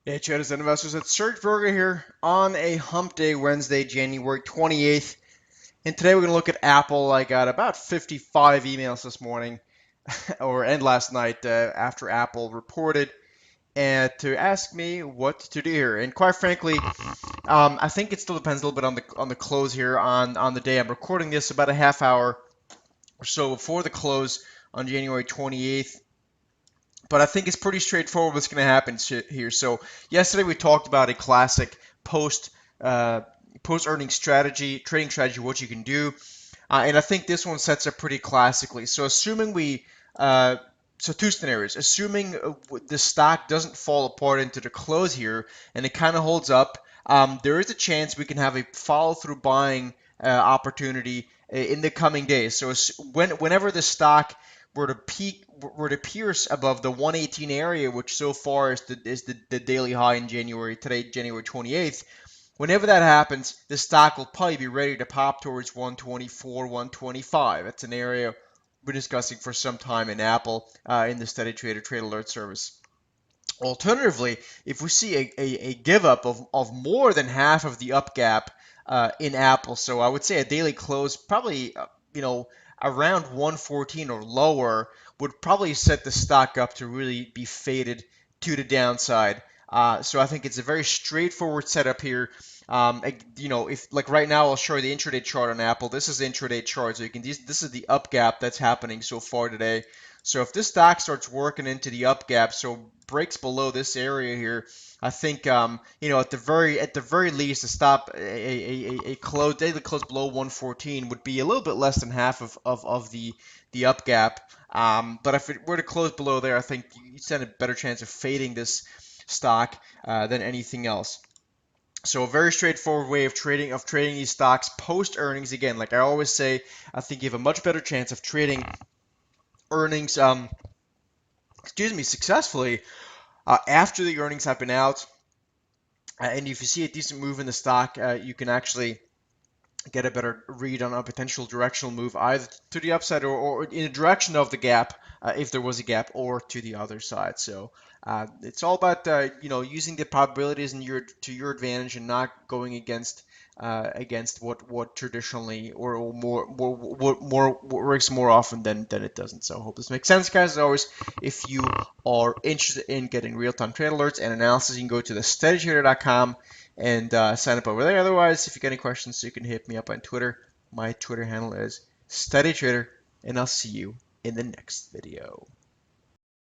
Hey, traders and investors, it's Serge Berger here on a hump day Wednesday, January 28th. And today we're going to look at Apple. I got about 55 emails this morning and last night after Apple reported and to ask me what to do here. And quite frankly, I think it still depends a little bit on the close here on the day. I'm recording this about a half hour or so before the close on January 28th. But I think it's pretty straightforward what's going to happen here. So yesterday we talked about a classic post uh, post earning strategy, trading strategy, what you can do, and I think this one sets up pretty classically. So assuming uh, so two scenarios, assuming the stock doesn't fall apart into the close here and it kind of holds up, there is a chance we can have a follow through buying opportunity in the coming days. So whenever the stock were to pierce above the 118 area, which so far is the daily high in January today, January 28th. Whenever that happens, the stock will probably be ready to pop towards 124, 125. That's an area we're discussing for some time in Apple in the Steady Trader Trade Alert service. Alternatively, if we see a give up of more than half of the up gap in Apple, so I would say a daily close probably around 114 or lower would probably set the stock up to really be faded to the downside. So I think it's a very straightforward setup here. If like right now I'll show you the intraday chart on Apple. This is the intraday chart, so you can this is the up gap that's happening so far today. So if this stock starts working into the up gap, so breaks below this area here, I think at the very least a stop a close daily close below 114 would be a little bit less than half of the up gap. But if it were to close below there, I think you stand a better chance of fading this stock than anything else. So a very straightforward way of trading these stocks post earnings. Again, like I always say, I think you have a much better chance of trading earnings successfully after the earnings have been out. And if you see a decent move in the stock, you can actually get a better read on a potential directional move either to the upside or in the direction of the gap if there was a gap, or to the other side. So it's all about using the probabilities to your advantage and not going against what traditionally or what works more often than it doesn't. So I hope this makes sense, guys. As always, if you are interested in getting real-time trade alerts and analysis, you can go to the steadytrader.com and sign up over there. Otherwise, if you got any questions, you can hit me up on Twitter. My Twitter handle is SteadyTrader, and I'll see you in the next video.